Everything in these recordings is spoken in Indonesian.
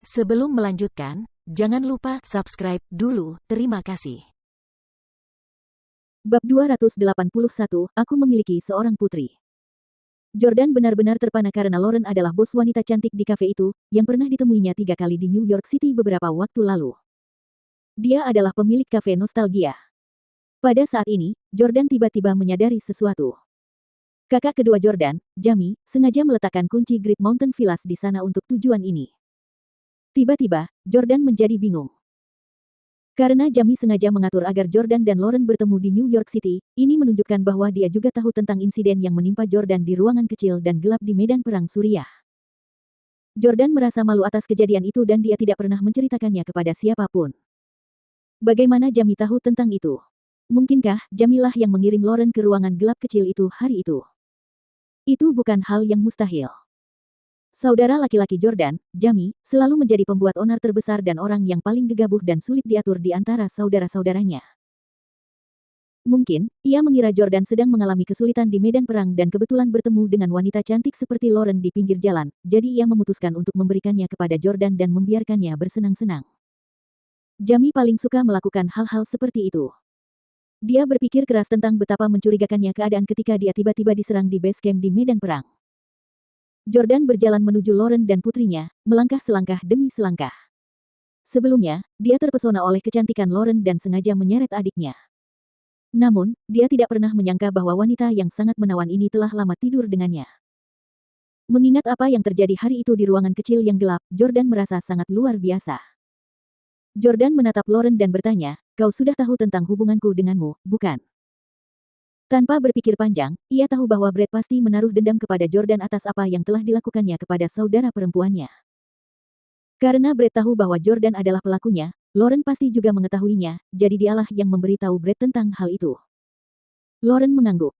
Sebelum melanjutkan, jangan lupa subscribe dulu. Terima kasih. Bab 281, Aku memiliki seorang putri. Jordan benar-benar terpana karena Lauren adalah bos wanita cantik di kafe itu, yang pernah ditemuinya 3 kali di New York City beberapa waktu lalu. Dia adalah pemilik kafe nostalgia. Pada saat ini, Jordan tiba-tiba menyadari sesuatu. Kakak kedua Jordan, Jamie, sengaja meletakkan kunci Great Mountain Villas di sana untuk tujuan ini. Tiba-tiba, Jordan menjadi bingung. Karena Jamie sengaja mengatur agar Jordan dan Lauren bertemu di New York City, ini menunjukkan bahwa dia juga tahu tentang insiden yang menimpa Jordan di ruangan kecil dan gelap di medan perang Suriah. Jordan merasa malu atas kejadian itu dan dia tidak pernah menceritakannya kepada siapapun. Bagaimana Jamie tahu tentang itu? Mungkinkah Jamie lah yang mengirim Lauren ke ruangan gelap kecil itu hari itu? Itu bukan hal yang mustahil. Saudara laki-laki Jordan, Jamie, selalu menjadi pembuat onar terbesar dan orang yang paling gegabah dan sulit diatur di antara saudara-saudaranya. Mungkin, ia mengira Jordan sedang mengalami kesulitan di medan perang dan kebetulan bertemu dengan wanita cantik seperti Lauren di pinggir jalan, jadi ia memutuskan untuk memberikannya kepada Jordan dan membiarkannya bersenang-senang. Jamie paling suka melakukan hal-hal seperti itu. Dia berpikir keras tentang betapa mencurigakannya keadaan ketika dia tiba-tiba diserang di base camp di medan perang. Jordan berjalan menuju Lauren dan putrinya, melangkah selangkah demi selangkah. Sebelumnya, dia terpesona oleh kecantikan Lauren dan sengaja menyeret adiknya. Namun, dia tidak pernah menyangka bahwa wanita yang sangat menawan ini telah lama tidur dengannya. Mengingat apa yang terjadi hari itu di ruangan kecil yang gelap, Jordan merasa sangat luar biasa. Jordan menatap Lauren dan bertanya, "Kau sudah tahu tentang hubunganku denganmu, bukan?" Tanpa berpikir panjang, ia tahu bahwa Brad pasti menaruh dendam kepada Jordan atas apa yang telah dilakukannya kepada saudara perempuannya. Karena Brad tahu bahwa Jordan adalah pelakunya, Lauren pasti juga mengetahuinya, jadi dialah yang memberitahu Brad tentang hal itu. Lauren mengangguk.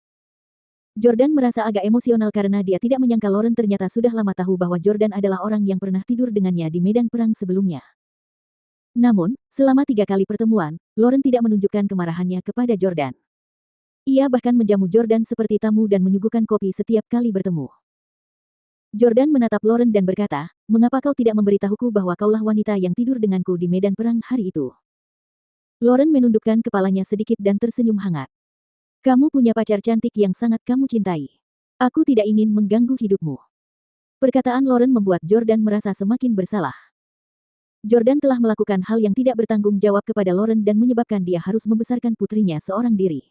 Jordan merasa agak emosional karena dia tidak menyangka Lauren ternyata sudah lama tahu bahwa Jordan adalah orang yang pernah tidur dengannya di medan perang sebelumnya. Namun, selama 3 kali pertemuan, Lauren tidak menunjukkan kemarahannya kepada Jordan. Ia bahkan menjamu Jordan seperti tamu dan menyuguhkan kopi setiap kali bertemu. Jordan menatap Lauren dan berkata, "Mengapa kau tidak memberitahuku bahwa kaulah wanita yang tidur denganku di medan perang hari itu?" Lauren menundukkan kepalanya sedikit dan tersenyum hangat. "Kamu punya pacar cantik yang sangat kamu cintai. Aku tidak ingin mengganggu hidupmu." Perkataan Lauren membuat Jordan merasa semakin bersalah. Jordan telah melakukan hal yang tidak bertanggung jawab kepada Lauren dan menyebabkan dia harus membesarkan putrinya seorang diri.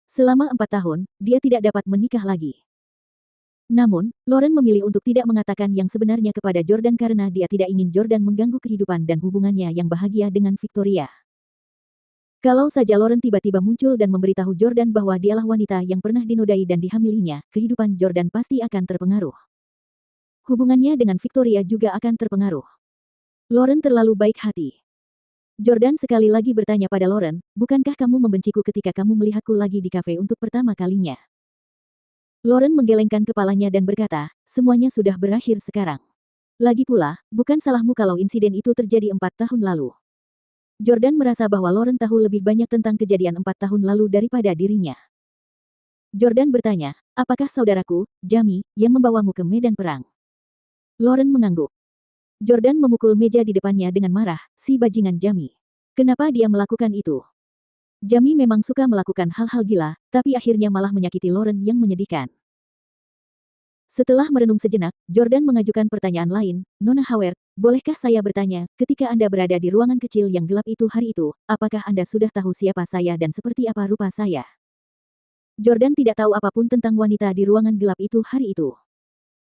Selama 4 tahun, dia tidak dapat menikah lagi. Namun, Lauren memilih untuk tidak mengatakan yang sebenarnya kepada Jordan karena dia tidak ingin Jordan mengganggu kehidupan dan hubungannya yang bahagia dengan Victoria. Kalau saja Lauren tiba-tiba muncul dan memberitahu Jordan bahwa dialah wanita yang pernah dinodai dan dihamilinya, kehidupan Jordan pasti akan terpengaruh. Hubungannya dengan Victoria juga akan terpengaruh. Lauren terlalu baik hati. Jordan sekali lagi bertanya pada Lauren, "Bukankah kamu membenciku ketika kamu melihatku lagi di kafe untuk pertama kalinya?" Lauren menggelengkan kepalanya dan berkata, "Semuanya sudah berakhir sekarang. Lagi pula, bukan salahmu kalau insiden itu terjadi 4 tahun lalu." Jordan merasa bahwa Lauren tahu lebih banyak tentang kejadian 4 tahun lalu daripada dirinya. Jordan bertanya, "Apakah saudaraku, Jamie, yang membawamu ke medan perang?" Lauren mengangguk. Jordan memukul meja di depannya dengan marah, "Si bajingan Jamie. Kenapa dia melakukan itu?" Jamie memang suka melakukan hal-hal gila, tapi akhirnya malah menyakiti Lauren yang menyedihkan. Setelah merenung sejenak, Jordan mengajukan pertanyaan lain, "Nona Howard, bolehkah saya bertanya, ketika Anda berada di ruangan kecil yang gelap itu hari itu, apakah Anda sudah tahu siapa saya dan seperti apa rupa saya?" Jordan tidak tahu apapun tentang wanita di ruangan gelap itu hari itu.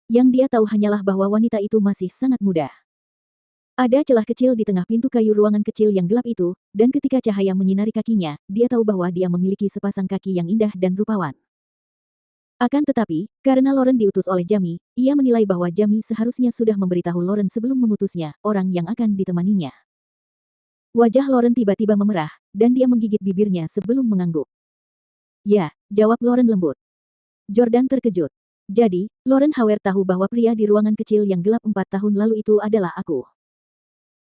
Yang dia tahu hanyalah bahwa wanita itu masih sangat muda. Ada celah kecil di tengah pintu kayu ruangan kecil yang gelap itu, dan ketika cahaya menyinari kakinya, dia tahu bahwa dia memiliki sepasang kaki yang indah dan rupawan. Akan tetapi, karena Lauren diutus oleh Jamie, ia menilai bahwa Jamie seharusnya sudah memberitahu Lauren sebelum memutusnya, orang yang akan ditemaninya. Wajah Lauren tiba-tiba memerah, dan dia menggigit bibirnya sebelum mengangguk. "Ya," jawab Lauren lembut. Jordan terkejut. "Jadi, Lauren Howard tahu bahwa pria di ruangan kecil yang gelap 4 tahun lalu itu adalah aku.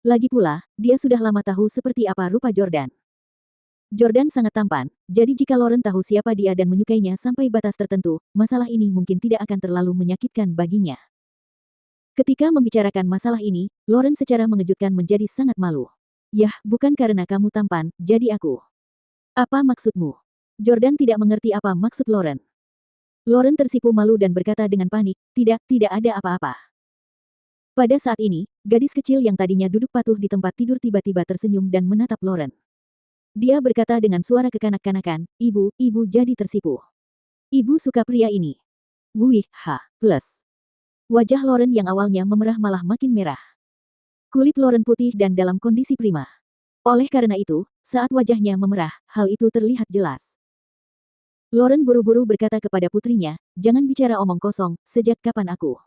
Lagi pula, dia sudah lama tahu seperti apa rupa Jordan." Jordan sangat tampan, jadi jika Lauren tahu siapa dia dan menyukainya sampai batas tertentu, masalah ini mungkin tidak akan terlalu menyakitkan baginya. Ketika membicarakan masalah ini, Lauren secara mengejutkan menjadi sangat malu. Yah, bukan karena kamu tampan, jadi aku. Apa maksudmu? Jordan tidak mengerti apa maksud Lauren. Lauren tersipu malu dan berkata dengan panik, tidak ada apa-apa. Pada saat ini, gadis kecil yang tadinya duduk patuh di tempat tidur tiba-tiba tersenyum dan menatap Lauren. Dia berkata dengan suara kekanak-kanakan, ibu jadi tersipu. Ibu suka pria ini. Wih, plus. Wajah Lauren yang awalnya memerah malah makin merah. Kulit Lauren putih dan dalam kondisi prima. Oleh karena itu, saat wajahnya memerah, hal itu terlihat jelas. Lauren buru-buru berkata kepada putrinya, jangan bicara omong kosong, sejak kapan aku?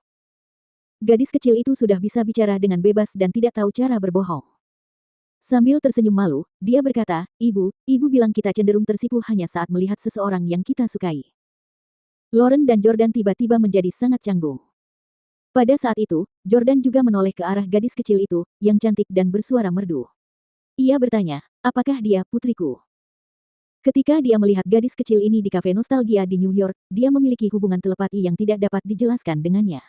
Gadis kecil itu sudah bisa bicara dengan bebas dan tidak tahu cara berbohong. Sambil tersenyum malu, dia berkata, ibu bilang kita cenderung tersipu hanya saat melihat seseorang yang kita sukai. Lauren dan Jordan tiba-tiba menjadi sangat canggung. Pada saat itu, Jordan juga menoleh ke arah gadis kecil itu, yang cantik dan bersuara merdu. Ia bertanya, apakah dia putriku? Ketika dia melihat gadis kecil ini di kafe nostalgia di New York, dia memiliki hubungan telepati yang tidak dapat dijelaskan dengannya.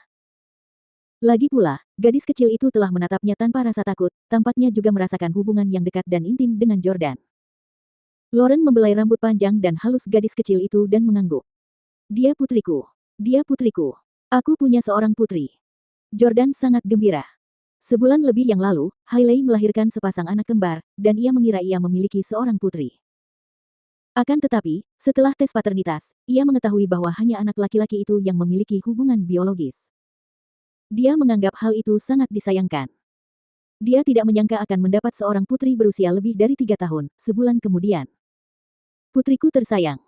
Lagi pula, gadis kecil itu telah menatapnya tanpa rasa takut, tampaknya juga merasakan hubungan yang dekat dan intim dengan Jordan. Lauren membelai rambut panjang dan halus gadis kecil itu dan mengangguk. Dia putriku. Dia putriku. Aku punya seorang putri. Jordan sangat gembira. Sebulan lebih yang lalu, Hailey melahirkan sepasang anak kembar, dan ia mengira ia memiliki seorang putri. Akan tetapi, setelah tes paternitas, ia mengetahui bahwa hanya anak laki-laki itu yang memiliki hubungan biologis. Dia menganggap hal itu sangat disayangkan. Dia tidak menyangka akan mendapat seorang putri berusia lebih dari 3 tahun, sebulan kemudian. Putriku tersayang.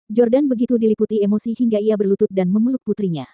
Jordan begitu diliputi emosi hingga ia berlutut dan memeluk putrinya.